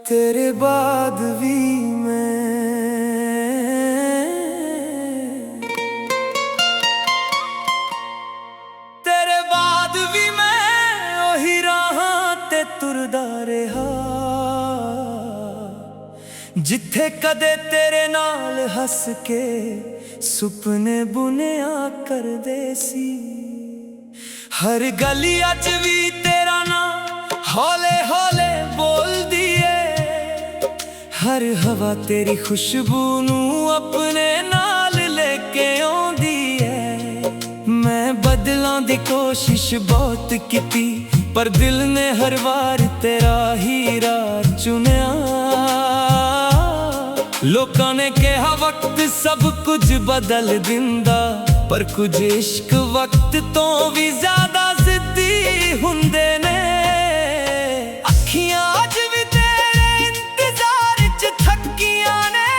तेरे बाद भी मैं तेरे बाद भी मैं ओही राहां ते तुरदा रहा जिथे कदे तेरे नाल हस के सुपने बुनिया करदे सी। हर गली अज भी तेरा नाम हौले हौले बोलदी है, हर हवा तेरी खुशबू नू अपने नाल लेके आउंदी है। मैं बदलां दी कोशिश बहुत कीती पर दिल ने हर बार तेरा ही राह चुनिया। लोकां ने कहा वक्त सब कुछ बदल दिंदा, पर कुछ इश्क वक्त तो भी ज्यादा जिद्दी हुंदे ने। अखियां अज भी तेरे इंतजार च थकियां ने,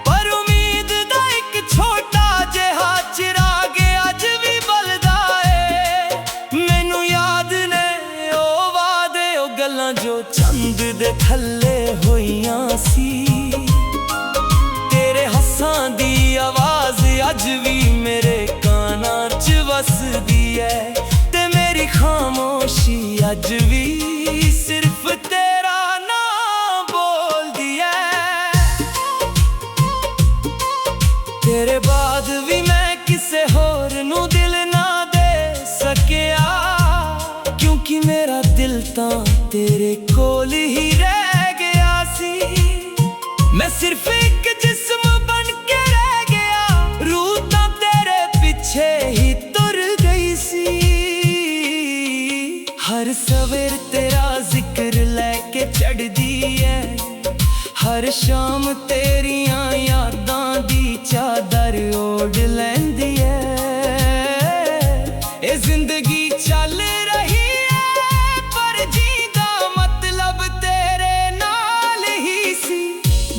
पर उम्मीद दा एक छोटा जिहा चिराग अज भी बलदा है। मैनू याद ने ओ वादे ओ गल्लां जो चंद दे थल्ले होइयां सी। तेरे हस्सां दी आवाज अज भी मेरे कानां च वसदी है, ते मेरी खामोशी अज भी सिर्फ तेरा नाम बोलदी है। तेरे बाद भी मैं किसे होर नू दिल ना दे सकिया, क्योंकि मेरा दिल तां तेरे कोल ही रह गया सी। मैं सिर्फ एक जिस्म बन के रह गया, रूह तां तेरे पीछे ही तुर गई सी। हर सवेर तेरा जिक्र लेके चढ़दी है, हर शाम तेरियां यादां दी चादर ओढ़ लैंदी है। ए जिंदगी चल रही है पर जीदा मतलब तेरे नाल ही सी।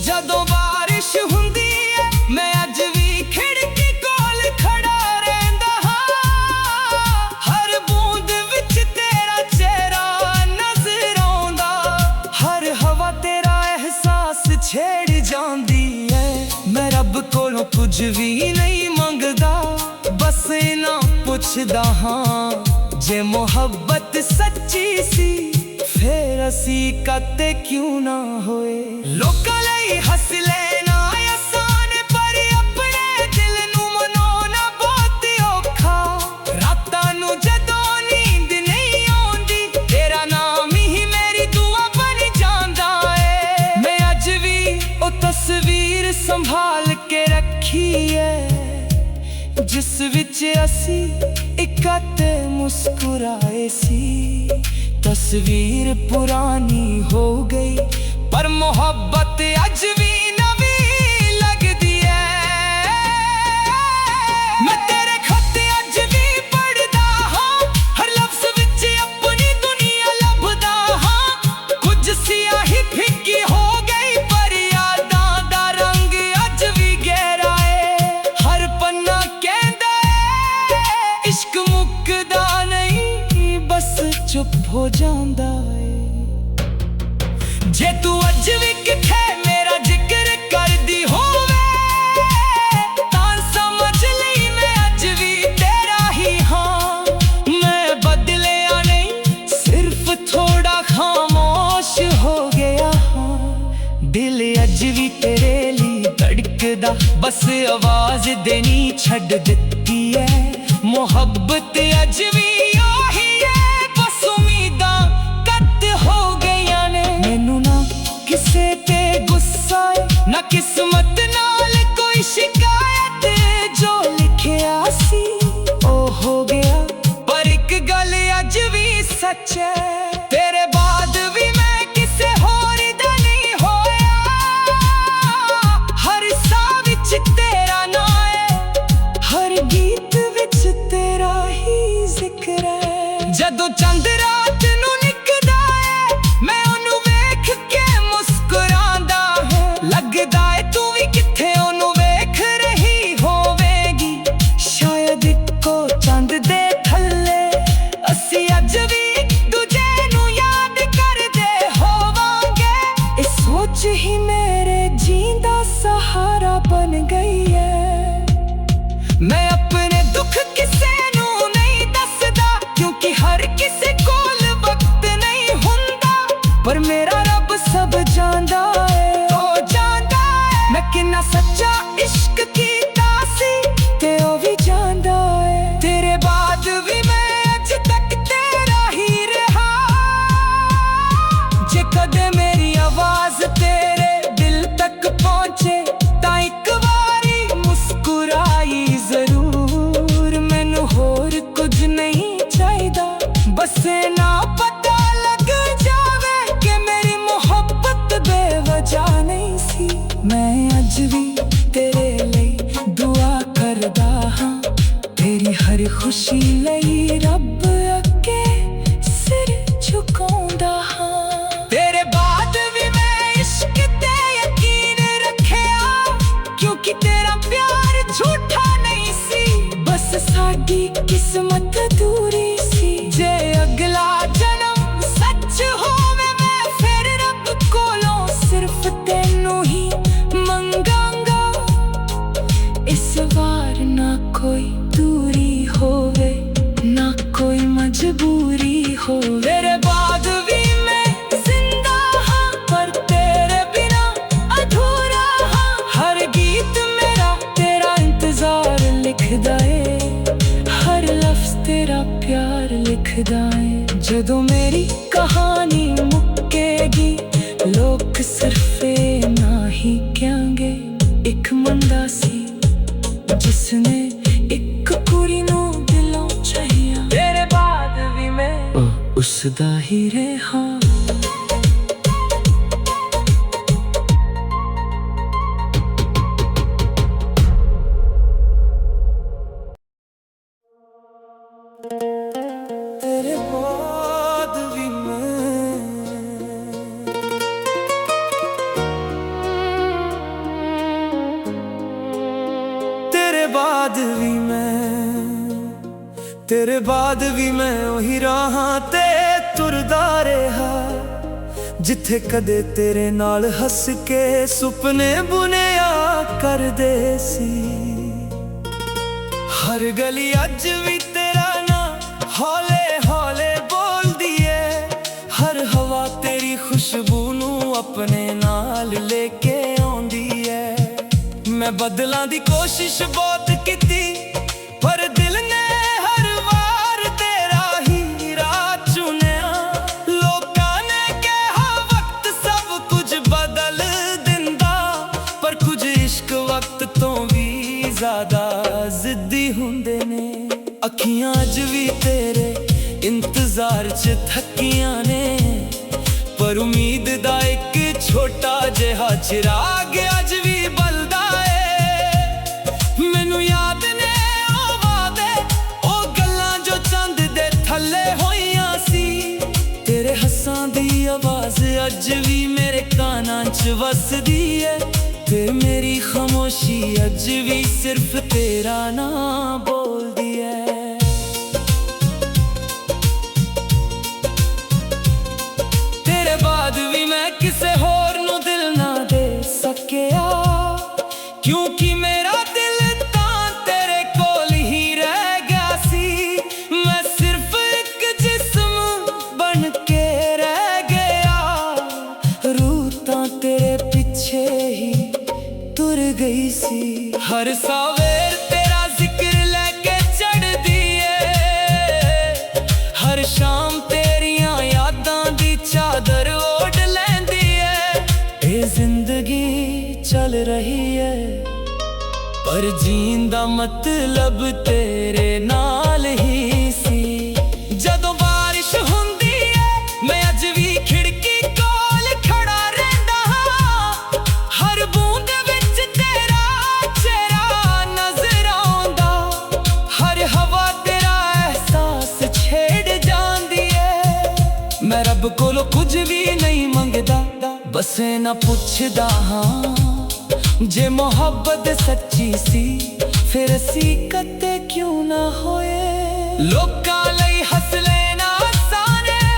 जदों बारिश हुंदी है मैं अज भी खिड़की कोल खड़ा रहिंदा हां, हर बूंद विच तेरा चेहरा नजर आउंदा। हर हवा तेरा एहसास छेड़ जांदी है। मैं रब कोलों कुछ भी नहीं मंगदा, बस इना पुछदा हां जे मोहब्बत सच्ची सी फिर असी कते क्यों ना होए। लोकां लई हस लेना आसान पर अपने दिल नू मनाउणा बहुत औखा। रातां नू जदों नींद नहीं आउंदी तेरा नाम ही मेरी दुआ बन जांदा है। मैं अज भी ओ तस्वीर संभाल के रखी है, जिस विच असी इकट्ठे मुस्कुराए सी। तस्वीर पुरानी हो गई पर मोहब्बत अज भी नवी लगदी है। मैं तेरे खत अज भी पढ़दा हां, हर लफ्ज विच अपनी दुनिया लभदा हां। कुछ सियाही फिक्की हो गई पर यादां दा रंग अज भी गहरा है। हर पन्ना कहंदा है इश्क मुकदा नहीं, बस चुप हो जांदा है। जे तू अज भी किथे मेरा जिक्र करदी होवे तां समझ लई मैं अज भी तेरा ही हां। मैं बदलिया नहीं सिर्फ थोड़ा खामोश हो गया हां। दिल अज भी तेरे लिए धड़कदा, बस आवाज देनी छड्ड दित्ती है। मोहब्बत अज भी ओही है, बस उम्मीदां कद हो गईयां ने। मैनू ना किसे ते गुस्सा है ना किस्मत नाल कोई शिकायत, जो लिखिया सी ओ हो गया। पर एक गल अज भी सच है, तेरे बाद भी मैं किसे होर दा नहीं होया। हर साह विच तेरा नाम है, हर गीत विच तेरा ही जिक्र है। जदों चंद रात नू निकदा है मैं ओनू वेख के मुस्कुरांदा है। लगदा है तू भी किथे ओनू वेख रही होवेगी, शायद इक्को चंद दे थल्ले असी अज भी दूजे खुशी लई रब अगे सिर झुकाउंदा हां। तेरे बाद भी मैं इश्क ते यकीन रखिया, क्योंकि तेरा प्यार झूठा नहीं सी, बस साडी किस्मत दूरी सी। जे अगला जन्म सच होवे मैं फिर रब कोलों सिर्फ तेनू ही मंगांगा। इस बार ना कोई दूरी होवे ना कोई मजबूरी हो। तेरे बाद भी मैं जिंदा हाँ, पर तेरे बिना अधूरा हाँ। हर गीत मेरा तेरा इंतजार लिखदा है, हर लफ्ज तेरा प्यार लिखदा है। जदों मेरी कहानी मुक्केगी लोग सिर्फ ना ही कहेंगे, एक मुंडा सी जिसने एक कुड़ी नू दिलों चाहिया। तेरे बाद भी मैं उसदा ही रहा। तेरे बाद भी मैं, तेरे बाद भी मैं, तेरे बाद भी मैं ओही राहां ते तुरदा रहा, जिथे कदे तेरे नाल हस के सुपने बुनिया करदे सी। हर गली अज भी तेरा ना हौले हौले बोलदी है, हर हवा तेरी खुशबू नू अपने नाल लेके आउंदी है। मैं बदलां दी कोशिश बहुत कीती, पर दिल ने हर वार तेरा ही राह चुनिया। लोकां ने कहा वक्त सब कुछ बदल दिंदा, पर कुछ इश्क वक्त तो भी ज्यादा जिद्दी हुंदे ने। अखियां अज भी तेरे इंतजार च थकियां ने, पर उम्मीद दा एक छोटा जिहा चिराग अज भी बलदा है। मैनू याद ने ओ वादे ओ गल्लां जो चंद दे थल्ले होइयां सी। तेरे हस्सां दी आवाज अज भी मेरे कानां च वसदी है, ते मेरी खामोशी अज भी सिर्फ तेरा नाम बोलदी है। तेरे बाद भी मैं किसे होर नू दिल ना दे सकिया, क्योंकि मेरा दिल तां तेरे कोल ही रह गया सी। मैं सिर्फ एक जिस्म बन के रह गया, रूह तां तेरे पीछे ही तुर गई सी। हर सवेर तेरा जिक्र लेके चढ़ दिए, हर शाम तेरियां यादां दी चादर ओढ़ लैंदी है। ये जिंदगी चल रही है, पर जीन दा मतलब तेरे नाल ही सी। जदों बारिश हुंदी है मैं अज भी खिड़की कोल खड़ा रहिंदा हां, हर बूंद विच तेरा चेहरा नजर आउंदा। हर हवा तेरा एहसास छेड़ जांदी है। मैं रब कोलों कुछ भी नहीं मंगदा, बस ना पुछदा हां। जे मोहब्बत सच्ची सी फिर असी कदे क्यों ना होए। लोकां लई हस लेना आसान है,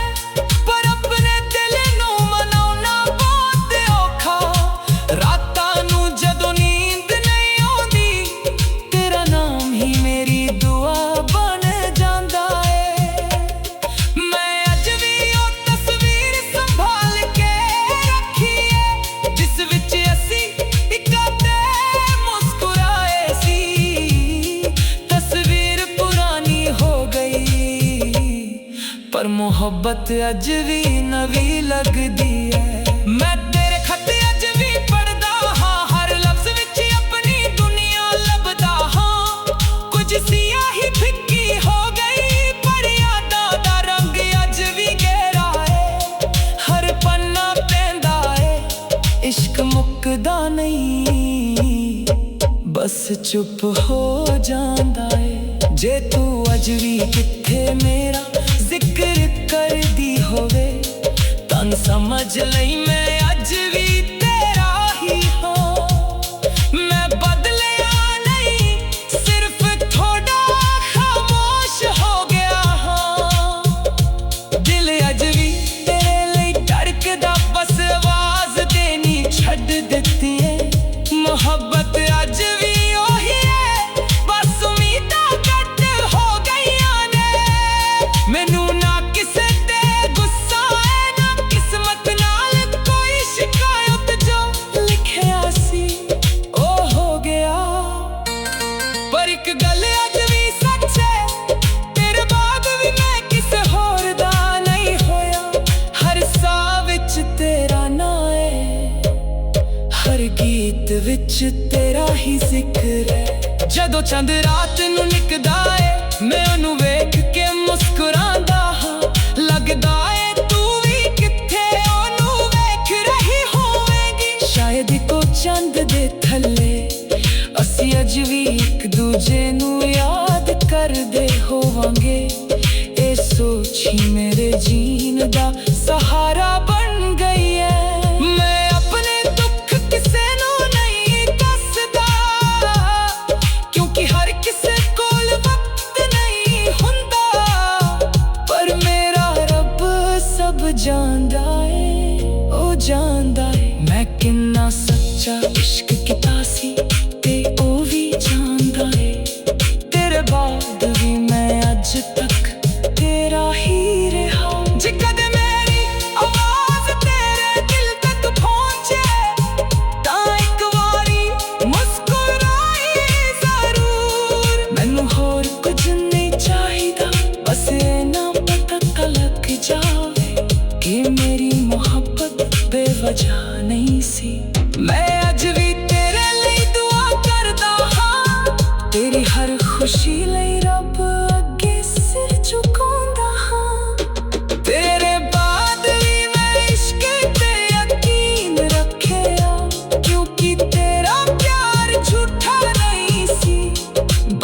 पर अपने दिल नू मनाउना बहुत औखा। रातां नू जदों नींद नहीं आउंदी, तेरा नाम ही मेरी दुआ बन जांदा है। मैं अज भी ओ तस्वीर संभाल के रखी है, जिस विच असी इकट्ठे मुस्कुराए सी। तस्वीर पुरानी हो गई, पर मोहब्बत अज भी नवी लगदी है। मैं तेरे खत अज भी पढ़दा हां, हर लफ्ज विच अपनी दुनिया लभदा हां। कुछ सियाही फिक्की हो गई, पर यादां दा रंग अज भी गहरा है। हर पन्ना पैंदा है, इश्क मुकदा नहीं, बस चुप हो जांदा है। जे तू अज भी किथे मेरा जिक्र कर दी होवे तन समझ लई मैं अज भी तेरा ही हाँ। मैं बदलिया नहीं सिर्फ थोड़ा खामोश हो गया हाँ। दिल अज भी तेरे लिए धड़कदा बस आवाज देनी छड़ दित्ती है। मोहब्बत अज भी ओही है बस उम्मीदां घट हो गईयां ने। मैनू ना किसे ते गुस्सा है ना किस्मत नाल कोई शिकायत जो लिखिया सी ओ हो गया। पर एक गल अज भी सच है तेरे बाद भी मैं किसे होर दा नहीं होया। हर साह विच तेरा नाम है हर गीत विच तेरा ही जिक्र है। जदों चंद रात नू निकदा है मैं ओनू वेख के मुस्कुरांदा हाँ। लगदा है तू भी किथे ओनू वेख रही होवेगी। शायद को चंद दे थल्ले असी अज भी एक दूजे नू याद करदे होवांगे। ए सोची मेरे जीन दा सहारा बन गई है। मैं अपने दुख किसे नू नहीं दसदा क्योंकि हर किसे कोल वक्त नहीं हुंदा। पर मेरा रब सब जानदा है ओ जानदा है। मैं किन्ना सच्चा इश्क कीता सी ते ओ भी जानदा है। तेरे बाद भी मैं अज तक तेरा ही रहा। जे कदे मेरी आवाज तेरे दिल तक पहुंचे तां एक वारी मुस्कुराई जरूर। मैनू होर कुछ नहीं चाहिदा बस इन्ना पता लग जावे कि मेरी मोहब्बत बेवजह नहीं सी। मैं अज भी तेरे लिए दुआ करदा हाँ। तेरी हर खुशी लई रब अगे सिर झुकांदा हाँ। तेरे बाद भी मैं इश्क ते यकीन रखिया क्योंकि तेरा प्यार झूठा नहीं सी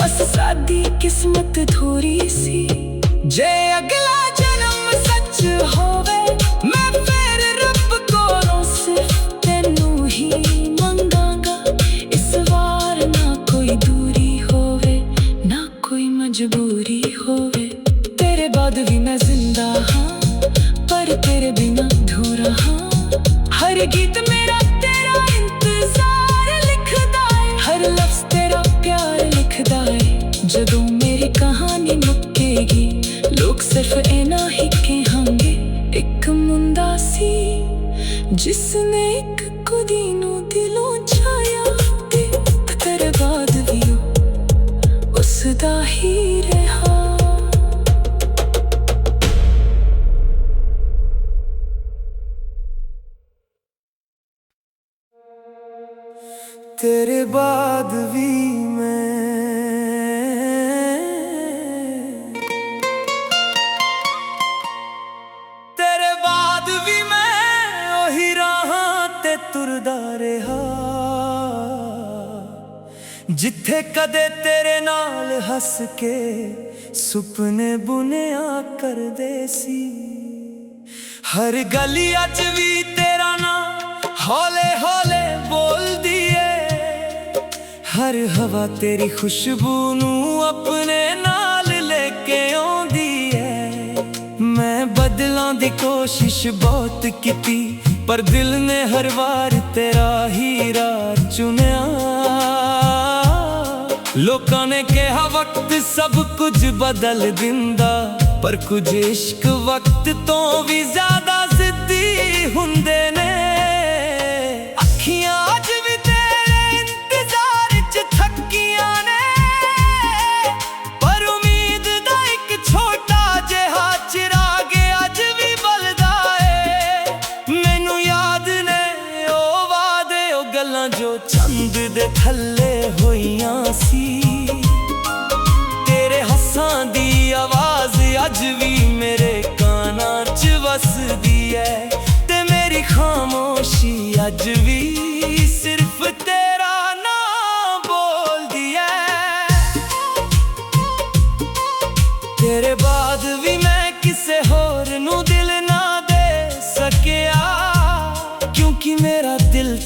बस सादी किस्मत धूरी सी। जे अगला जन्म सच होवे मैं फिर रब कोलों सिर्फ तेनू ही मंगांगा। इस वार ना कोई दूरी होवे ना कोई मजबूरी होवे। तेरे बाद भी मैं जिंदा हाँ पर तेरे बिना अधूरा हाँ। हर गीत मेरा तेरा इंतजार लिखदा है हर लफ्ज तेरा प्यार लिखदा है। जदों मेरी कहानी मुक्केगी लोग सिर्फ इना ही कहेंगे एक मुंडा सी जिसने एक कुड़ी नू दिलों छाया ते तेरे बाद भी उसदा ही रहा। तेरे बाद भी तेरे बाद भी मैं ओही राहां ते तुरदा रहा जिथे कदे तेरे नाल हस के सुपने बुनिया करदे सी। हर गली अज भी तेरा नाम हौले हौले बोलदी है। हर हवा तेरी खुशबू नू अपने नाल लेके आउंदी है। मैं बदलां दी कोशिश बहुत कीती पर दिल ने हर वार तेरा ही राह चुनिया। लोकां ने कहा वक्त सब कुछ बदल दिंदा पर कुछ इश्क वक्त तो भी ज्यादा जिद्दी हुंदे ने। अखियां अज भी तेरे इंतजार च थकियां ने पर उम्मीद दा एक छोटा जिहा चिराग अज भी बलदा है। मैनू याद ने ओ वादे ओ गल्लां जो चंद दे थल्ले होइयां सी। तेरे हस्सां दी आवाज अज भी मेरे कानां च वसदी है ते मेरी खामोशी अज भी सिर्फ तेरा नाम बोलदी है।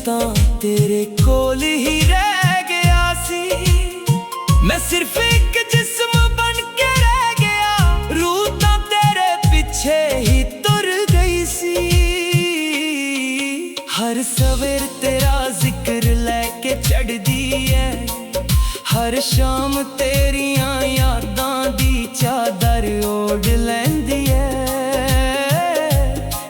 ਤਾਂ ਤੇਰੇ ਕੋਲ ਹੀ ਰਹਿ ਗਿਆ ਸੀ। ਮੈਂ ਸਿਰਫ ਇੱਕ ਜਿਸਮ ਬਣ ਕੇ ਰਹਿ ਗਿਆ, ਰੂਹ ਤਾਂ ਤੇਰੇ ਪਿੱਛੇ ਹੀ ਤੁਰ ਗਈ ਸੀ। ਹਰ ਸਵੇਰ ਤੇਰਾ ਜ਼ਿਕਰ ਲੈ ਕੇ ਚੜ੍ਹਦੀ ਐ, ਹਰ ਸ਼ਾਮ ਤੇਰੀਆਂ ਯਾਦਾਂ ਦੀ ਚਾਦਰ ਓढ़ ਲੈਂਦੀ ਐ।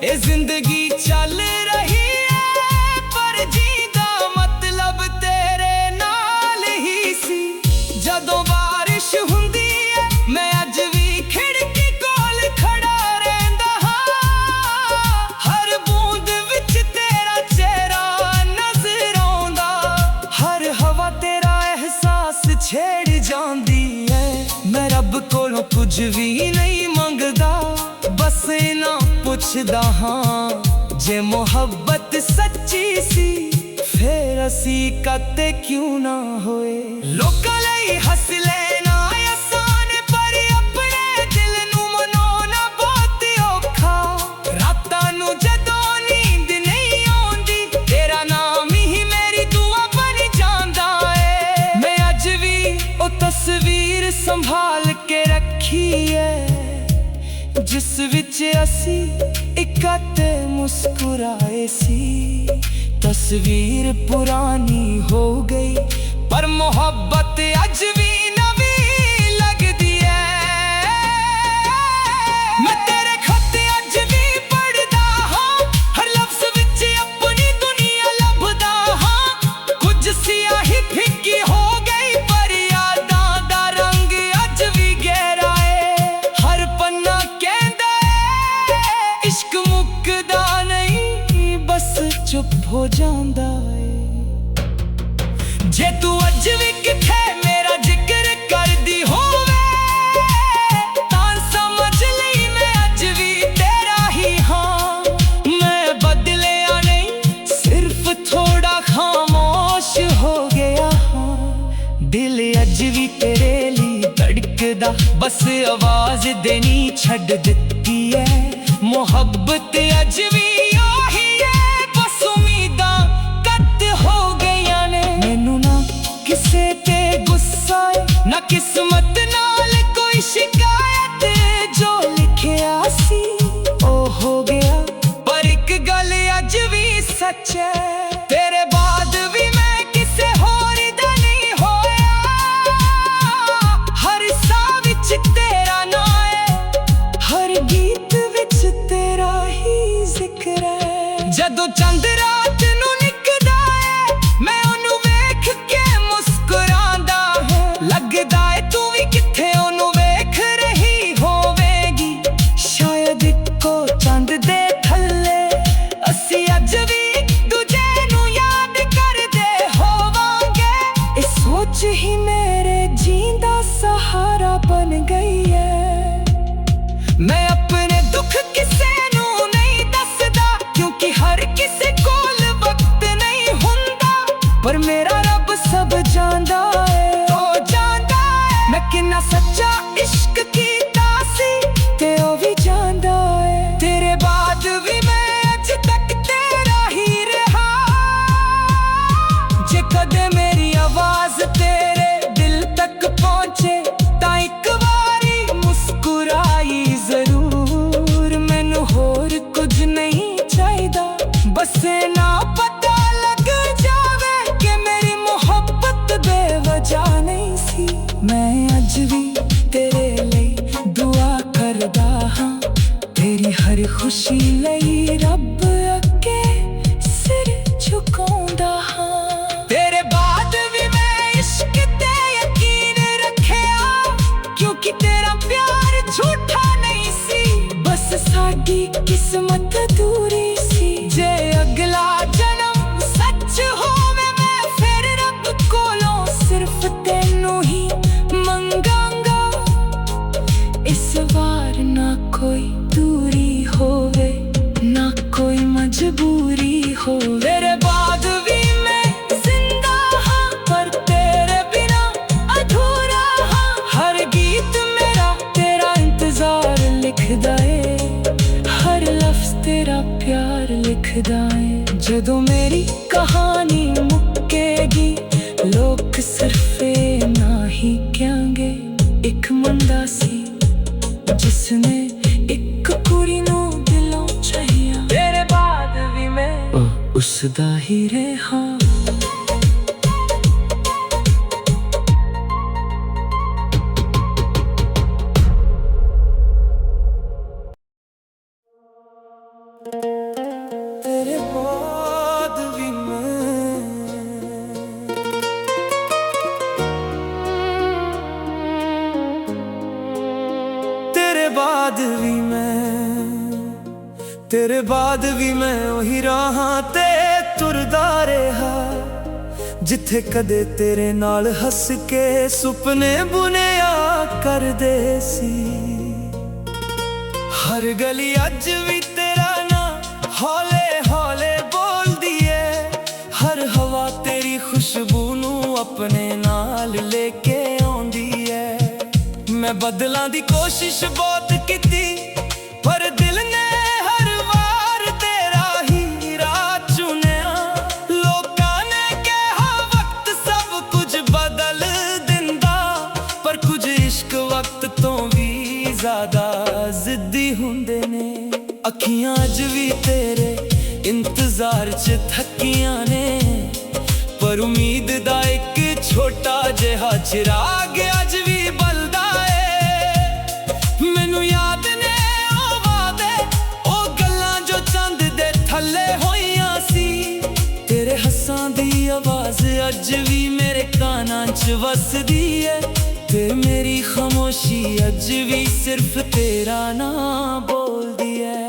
ਇਹ ਜ਼ਿੰਦਗੀ ਚੱਲ ਰਹੀ ਐ, ਪਰ ਜੀਂਦਾ ਮਤਲਬ ਤੇਰੇ ਨਾਲ ਹੀ ਸੀ। ਜਦੋਂ ਬਾਰਿਸ਼ ਹੁੰਦੀ ਐ, ਮੈਂ ਅੱਜ ਵੀ ਖਿੜਕੀ ਕੋਲ ਖੜਾ ਰਹਿੰਦਾ ਹਾਂ। ਹਰ ਬੂੰਦ ਵਿੱਚ ਤੇਰਾ ਚਿਹਰਾ ਨਜ਼ਰ ਆਉਂਦਾ, ਹਰ ਹਵਾ ਤੇਰਾ ਅਹਿਸਾਸ ਛੇੜ ਜਾਂਦੀ ਐ। ਮੈਂ ਰੱਬ ਕੋਲੋਂ ਕੁਝ ਵੀ ਨਹੀਂ ਮੰਗਦਾ, ਬਸ ਇਨਾ ਪੁੱਛਦਾ ਹਾਂ, ਜੇ ਮੁਹੱਬਤ ਸੱਚੀ ਸੀ ਫੇਰ ਅਸੀਂ ਕਦੇ ਕਿਉਂ ਨਾ ਹੋਏ। ਲੋਕਾਂ ਲਈ ਹੱਸ ਲੈਣਾ ਆਸਾਨ, ਪਰ ਆਪਣੇ ਦਿਲ ਨੂੰ ਮਨਾਉਣਾ ਬਹੁਤ ਔਖਾ। ਰਾਤਾਂ ਨੂੰ ਜਦੋਂ ਨੀਂਦ ਨਹੀਂ ਆਉਂਦੀ, ਤੇਰਾ ਨਾਮ ਹੀ ਮੇਰੀ ਦੁਆ ਬਣ ਜਾਂਦਾ ਏ। ਮੈਂ ਅੱਜ ਵੀ ਉਹ ਤਸਵੀਰ ਸੰਭਾਲ ਕੇ ਰੱਖੀ ਏ, ਜਿਸ ਵਿੱਚ ਅਸੀਂ ਇਕੱਠੇ ਮੁਸਕਰਾਏ ਸੀ। ਤਸਵੀਰ ਪੁਰਾਣੀ ਹੋ ਗਈ, ਪਰ ਮੁਹੱਬਤ ਅੱਜ ਵੀ ਨਵੀਂ ਲੱਗਦੀ ਐ। ਮੈਂ ਤੇਰੇ ਖੱਤ ਅੱਜ ਵੀ ਪੜ੍ਹਦਾ ਹਾਂ, ਹਰ ਲਫ਼ਜ਼ ਵਿੱਚ ਆਪਣੀ ਦੁਨੀਆ ਲੱਭਦਾ ਹਾਂ। ਕੁਝ ਸਿਆਹੀ ਫਿੱਕੀ ਹੋ ਗਈ, ਪਰ ਯਾਦਾਂ ਦਾ ਰੰਗ ਅੱਜ ਵੀ ਗਹਿਰਾ ਏ। ਹਰ ਪੰਨਾ ਕਹਿੰਦਾ ਏ ਇਸ਼ਕ ਮੁੱਕਦਾ ਨਹੀਂ, ਬਸ ਚੁੱਪ ਹੋ ਜਾਂਦਾ ਏ। ਜੇ ਤੂੰ ਅੱਜ ਵੀ ਕਿਥੇ ਮੇਰਾ ਜ਼ਿਕਰ ਕਰਦੀ ਹੋਵੇ, ਤਾਂ ਸਮਝ ਲਈ ਮੈਂ ਅੱਜ ਵੀ ਤੇਰਾ ਹੀ ਹਾਂ। ਮੈਂ ਬਦਲਿਆ ਨਹੀਂ, ਸਿਰਫ ਥੋੜਾ ਖਾਮੋਸ਼ ਹੋ ਗਿਆ ਹਾਂ। ਦਿਲ ਅੱਜ ਵੀ ਤੇਰੇ ਲਈ ਧੜਕਦਾ, ਬਸ ਆਵਾਜ਼ ਦੇਣੀ ਛੱਡ ਦਿੱਤੀ ਐ। ਮੁਹੱਬਤ ਅੱਜ ਵੀ ਉਹੀ ਐ, ਬਸ ਉਮੀਦਾਂ ਕੱਟ ਹੋ ਗਈਆਂ ਨੇ। ਮੈਨੂੰ ਨਾ ਕਿਸੇ ਤੇ ਗੁੱਸਾ ਏ, ਨਾ ਕਿਸਮਤ ਨਾਲ ਕੋਈ ਸ਼ਿਕਾਇਤ। ਜੋ ਲਿਖਿਆ ਸੀ ਉਹ ਹੋ ਗਿਆ, ਪਰ ਇੱਕ ਗੱਲ ਅੱਜ ਵੀ ਸੱਚ ਐ, ਤੇਰੇ ਬਾਅਦ ਵੀ ਮੈਂ ਕਿਸੇ ਹੋਰ ਦਾ ਨਹੀਂ ਹੋਇਆ। ਹਰ ਸਾਹ ਵਿੱਚ ਤੇਰਾ ਨਾਂ ਏ, ਹਰ ਗੀਤ ਵਿੱਚ ਤੇਰਾ ਹੀ ਜ਼ਿਕਰ ਹੈ। ਜਦੋਂ ਚੰਦ ਰਾਤ ਨੂੰ ਨਿਕਦਾ ਏ, ਮੈਂ ਉਹਨੂੰ ਵੇਖ ਕੇ ਮੁਸਕਰਾਂਦਾ ਹੈ। ਲੱਗਦਾ ਏ ਤੂੰ ਵੀ ਕਿੱਥੇ ਉਹਨੂੰ ਵੇਖ ਰਹੀ ਹੋਵੇਗੀ, ਸ਼ਾਇਦ ਇੱਕੋ ਚੰਦ ਦੇ ਥੱਲੇ ਅਸੀਂ ਅੱਜ ਵੀ ਇੱਕ ਦੂਜੇ ਨੂੰ ਯਾਦ ਕਰਦੇ ਹੋਵਾਂਗੇ। ਇਹ ਸੋਚ ਹੀ ਮੇਰੇ ਜੀਣ ਦਾ ਸਹਾਰਾ ਬਣ ਗਈ ਹੈ। ਮੈਂ ਆਪਣੇ ਦੁੱਖ ਕਿਸੇ ਨੂੰ ਨਹੀਂ ਦੱਸਦਾ, ਕਿਉਂਕਿ ਹਰ ਕਿਸੇ ਕੋਲ ਵਕਤ ਨਹੀਂ ਹੁੰਦਾ। ਪਰ ਮੇਰਾ ਰੱਬ ਸਭ ਜਾਣਦਾ ਏ, ਉਹ ਜਾਣਦਾ ਏ ਮੈਂ ਕਿੰਨਾ ਸੱਚਾ ਇਸ਼ਕ ਕੀਤਾ ਸੀ, ਤੇ ਉਹ ਵੀ ਜਾਣਦਾ ਏ। ਤੇਰੇ ਬਾਅਦ ਵੀ ਮੈਂ ਅੱਜ ਤੱਕ ਤੇਰਾ ਹੀ ਰਿਹਾ। ਜੇ ਕਦੇ ਮੇਰੀ ਆਵਾਜ਼ ਤੇਰੇ ਦਿਲ ਤੱਕ ਪਹੁੰਚੇ, ਤਾਂ ਇੱਕ ਵਾਰੀ ਮੁਸਕਰਾਈ ਜ਼ਰੂਰ। ਮੈਨੂੰ ਹੋਰ ਕੁਝ ਨਹੀਂ ਚਾਹੀਦਾ, ਬਸ ਨਾ ਪਤਾ ਲੱਗ ਜਾਵੇ ਕਿ ਮੇਰੀ ਮੁਹੱਬਤ ਬੇਵਜ੍ਹਾ ਨਹੀਂ ਸੀ। ਮੈਂ ਅੱਜ ਵੀ ਤੇਰੇ ਲਈ ਦੁਆ ਕਰਦਾ ਹਾਂ, ਤੇਰੀ ਹਰ ਖੁਸ਼ੀ ਲਈ ਰੱਬ ਅੱਗੇ ਸਿਰ ਝੁਕਾਉਂਦਾ ਹਾਂ। ਤੇਰੇ ਬਾਅਦ ਵੀ ਮੈਂ ਇਸ਼ਕ ਤੇ ਯਕੀਨ ਰੱਖਿਆ, ਕਿਉਂਕਿ ਤੇਰਾ ਪਿਆਰ ਝੂਠਾ ਨਹੀਂ ਸੀ, ਬਸ ਸਾਡੀ ਕਿਸਮਤ ਅਧੂਰੀ ਸੀ। ਜੇ ਅਗਲਾ ਜਨਮ ਸੱਚ ਹੋਵੇ, ਮੈਂ ਫਿਰ ਰੱਬ ਕੋਲੋਂ ਸਿਰਫ ਤੈਨੂੰ ਹੀ ਮੰਗਾਂਗਾ। ਇਸ ਵਾਰ ਨਾ ਕੋਈ ਦੂਰੀ ਹੋਵੇ, ਨਾ ਕੋਈ ਮਜਬੂਰੀ ਹੋਵੇ। ਤੇਰੇ ਬਾਅਦ ਵੀ ਮੈਂ ਜ਼ਿੰਦਾ ਹਾਂ, ਪਰ ਤੇਰੇ ਬਿਨਾ ਅਧੂਰਾ ਹਾਂ। ਹਰ ਗੀਤ ਮੇਰਾ ਤੇਰਾ ਇੰਤਜ਼ਾਰ ਲਿਖਦਾ ਏ, ਹਰ ਲਫ਼ਜ਼ ਤੇਰਾ तेरा प्यार लिखदा है। जदों मेरी कहानी मुक्केगी लोग सिर्फ ना ही कहेंगे, एक मुंडा सी जिसने एक कुड़ी नू दिलों चाहिया। तेरे बाद भी मैं उसदा ही रहा। तेरे बाद भी मैं, तेरे बाद भी मैं, तेरे बाद भी मैं वही राहां ते तुरदा रहा, जिथे कदे तेरे नाल हस के सुपने बुनिया करदे सी। हर गली अज भी तेरा ना हौले हौले बोल दिए, हर हवा तेरी खुशबू नू अपने नाल लेके आउंदी है। मैं बदलां दी कोशिश बहुत कीती पर दिल ने हर वार तेरा ही राह चुनिया। लोकां ने कहा वक्त सब कुछ बदल दिंदा, पर कुछ इश्क वक्त तो भी ज्यादा जिद्दी हुंदे ने। अखियां अज भी तेरे इंतजार च थकियां ने, पर उम्मीद दा एक छोटा जिहा चिराग अज भी बलदा है। मैनू याद ने ओ वादे ओ गल्लां जो चंद दे थल्ले होइयां सी। तेरे हस्सां दी आवाज अज भी मेरे कानां च वसदी है, ते मेरी खामोशी अज भी सिर्फ तेरा नाम बोलदी है।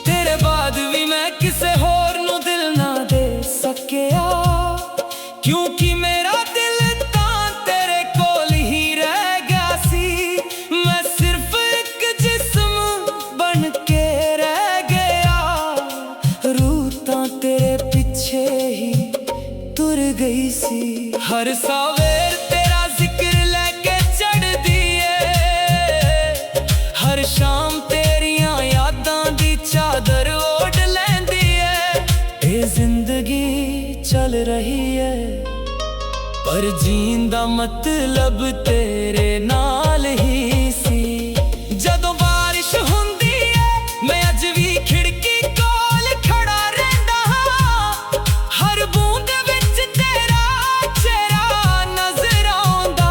तेरे बाद भी मैं किसे होर नू दिल ना दे सकिया, क्योंकि मेरा दिल तां तेरे कोल ही रह गया सी। मैं सिर्फ एक जिस्म बन के रह गया, रूह तां तेरे पीछे ही तुर गई सी। हर सवेर तेरा जिक्र लेके चढ़ दिए, हर शाम तेरियां यादां दी चादर ओढ़ लैंदी है। ये जिंदगी चल रही है पर जीन दा मतलब तेरे नाल ही सी। जदों बारिश हुंदी है मैं अज भी खिड़की कोल खड़ा रहिंदा हां, हर बूंद विच तेरा चेहरा नजर आउंदा।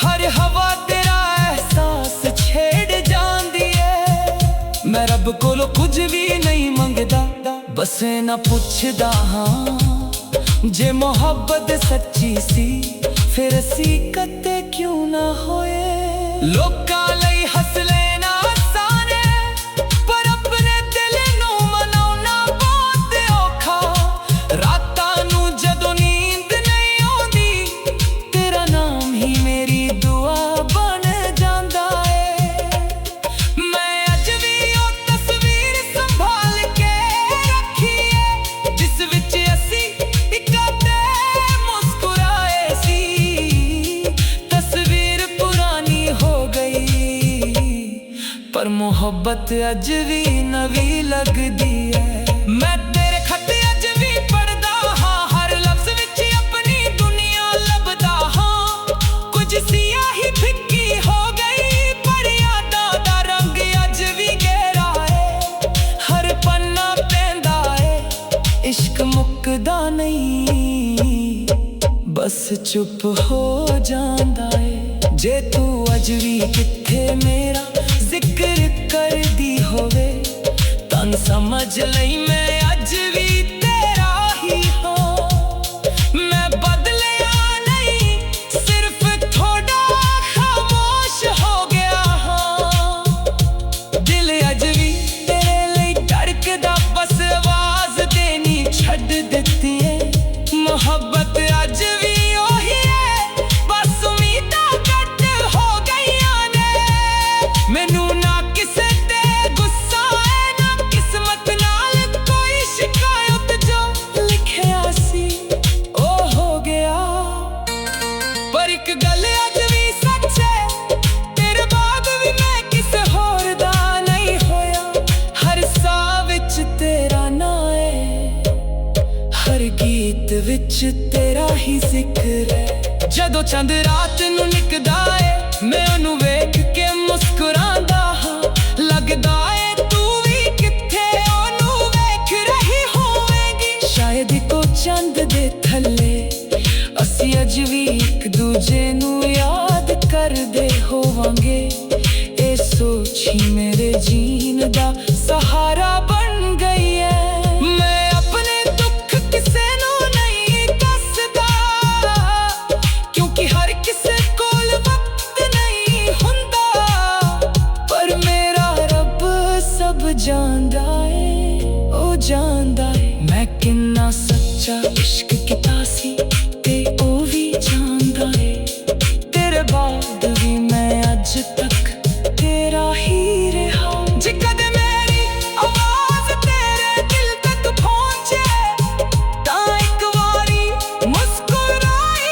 हर हवा तेरा एहसास छेड़ जांदी है। मैं रब कोलों कुछ भी नहीं मंगदा, बस ना पुछदा हां। जे मोहब्बत सच्ची सी फिर असी कदे क्यों ना होए। लोकां लई हस लेना आसान है, पर अपने दिल नू मनाउना बहुत औखा। रातां नू जदों नींद नहीं आउंदी, तेरा नाम ही मेरी दुआ बन जांदा है। मैं अज भी ओ तस्वीर संभाल के रखी है, जिस विच असी इकट्ठे मुस्कुराए सी। तस्वीर पुरानी हो गई पर मोहब्बत अज भी नवी लगदी है। मैं तेरे खत अज भी पढ़दा हां, हर लफ्ज विच अपनी दुनिया लभदा हां। कुछ सियाही फिक्की हो गई पर यादां दा रंग अज भी गहरा है। हर पन्ना पैंदा है इश्क मुकदा नहीं, बस चुप हो जांदा है। जे तू अज भी किथे मेरा जिक्र करदी होवे, तन समझ लई मैं अज भी तेरा ही हां। मैं बदलिया नहीं सिर्फ थोड़ा खामोश हो गया हां। दिल अज भी तेरे लई धड़कदा, बस आवाज देनी छड्ड दित्ती है। मोहब्बत अज भी ओही है, बस उम्मीदां घट हो गईयां ने। मैनू ना किसे ते गुस्सा है ना किस्मत नाल कोई ਵਿੱਚ ਤੇਰਾ ਹੀ ਜ਼ਿਕਰ ਹੈ। ਜਦੋਂ ਚੰਦ ਰਾਤ ਨੂੰ ਨਿਕਦਾ ਏ ਮੈਂ ਉਹਨੂੰ ਵੇਖ ਕੇ ਮੁਸਕਰਾਂਦਾ ਹਾਂ। ਲੱਗਦਾ ਏ ਤੂੰ ਵੀ ਕਿੱਥੇ ਉਹਨੂੰ ਵੇਖ ਰਹੀ ਹੋਵੇਂਗੀ। ਸ਼ਾਇਦ ਇੱਕੋ ਚੰਦ ਦੇ ਥੱਲੇ ਅਸੀਂ ਅੱਜ ਵੀ ਇੱਕ ਦੂਜੇ ਨੂੰ ਯਾਦ ਕਰਦੇ ਹੋਵਾਂਗੇ। ਇਹ ਸੋਚ ਹੀ ਮੇਰੇ ਜੀਣ ਦਾ ਸਹਾਰਾ ਬਣ ਗਈ ਹੈ। ਮੈਂ ਆਪਣੇ ਦੁੱਖ ਕਿਸੇ ਨੂੰ ਨਹੀਂ ਦੱਸਦਾ, ਕਿਉਂਕਿ ਹਰ ਕਿਸੇ ਕੋਲ ਵਕਤ ਨਹੀਂ ਹੁੰਦਾ। ਪਰ ਮੇਰਾ ਰੱਬ ਸਭ ਜਾਣਦਾ ਏ, ਉਹ ਜਾਣਦਾ ਏ ਮੈਂ ਕਿੰਨਾ ਸੱਚਾ ਇਸ਼ਕ ਕੀਤਾ ਸੀ ਤੇ ਉਹ ਵੀ ਜਾਣਦਾ ਏ। ਤੇਰੇ ਬਾਅਦ ਵੀ ਮੈਂ ਅੱਜ ਤੱਕ ਤੇਰਾ ਹੀ ਰਿਹਾ। ਜੇ ਕਦੇ ਮੇਰੀ ਆਵਾਜ਼ ਤੇਰੇ ਦਿਲ ਤੱਕ ਪਹੁੰਚੇ ਤਾਂ ਇੱਕ ਵਾਰੀ ਮੁਸਕਰਾਈ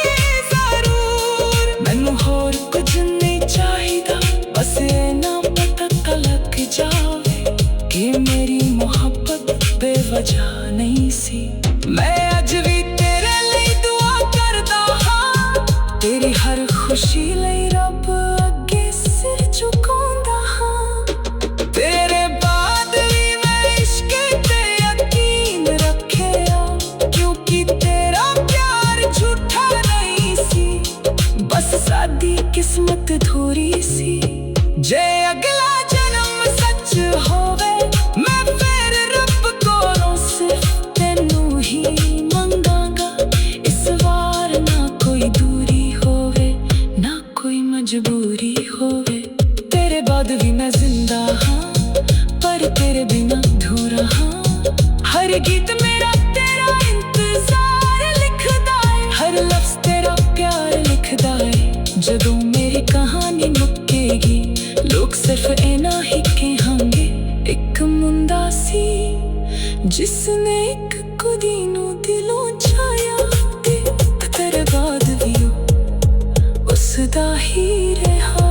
ਜ਼ਰੂਰ। ਮੈਨੂੰ ਹੋਰ ਕੁਝ ਨਹੀਂ ਚਾਹੀਦਾ, ਬਸ ਇੰਨਾ ਪਤਾ ਤਾਂ ਲੱਗ ਜਾਵੇ ਕਿ ਮੇਰੀ ਮੁਹੱਬਤ ਬੇਵਜ੍ਹਾ ਨਹੀਂ ਸੀ। ਮੈਂ ਅੱਜ ਵੀ ਤੇਰੇ ਲਈ ਦੁਆ ਕਰਦਾ ਹਾਂ, ਤੇਰੀ ਹਰ ਖੁਸ਼ੀ ਲਈ ਰੱਬ ਅੱਗੇ ਸਿਰ ਝੁਕਾਉਂਦਾ ਹਾਂ। ਤੇਰੇ ਬਾਅਦ ਵੀ ਮੈਂ ਇਸ਼ਕ ਤੇ ਯਕੀਨ ਰੱਖਿਆ, ਕਿਉਂਕਿ ਤੇਰਾ ਪਿਆਰ ਝੂਠਾ ਨਹੀਂ ਸੀ, ਬਸ ਸਾਡੀ ਕਿਸਮਤ ਅਧੂਰੀ ਸੀ। ਜੇ ਅਗਲਾ ਜਨਮ ਸੱਚ ਹੋਵੇ ਮੈਂ ਫਿਰ ਰੱਬ ਕੋਲੋਂ ਸਿਰਫ ਤੈਨੂੰ ਹੀ ਮੰਗਾਂਗਾ। ਇਸ ਵਾਰ ਨਾ ਕੋਈ ਦੂਰੀ ਹੋਵੇ, ਨਾ ਕੋਈ ਮਜਬੂਰੀ ਹੋਵੇ। ਤੇਰੇ ਬਾਅਦ ਵੀ ਮੈਂ ਜ਼ਿੰਦਾ ਹਾਂ, ਪਰ ਤੇਰੇ ਬਿਨਾਂ ਅਧੂਰਾ ਹਾਂ। ਹਰ ਗੀਤ ਮੇਰਾ ਤੇਰਾ ਇੰਤਜ਼ਾਰ ਲਿਖਦਾ ਏ, ਹਰ ਲਫ਼ਜ਼ ਤੇਰਾ ਪਿਆਰ ਲਿਖਦਾ ਏ। ਜਦੋਂ ਮੇਰੀ ਕਹਾਣੀ ਮੁੱਕੇਗੀ ਲੋਕ ਸਿਰਫ ਇੰਨਾ ਹੀ ਕਹਾਂਗੇ, ਇੱਕ ਮੁੰਡਾ ਸੀ ਜਿਸਨੇ ਇੱਕ ਕੁੜੀ ਨੂੰ ਦਿਲੋਂ ਚਾਹਿਆ ਤੇ ਤੇਰੇ ਬਾਅਦ ਵੀ ਉਹ ਉਸਦਾ ਹੀ ਰਿਹਾ।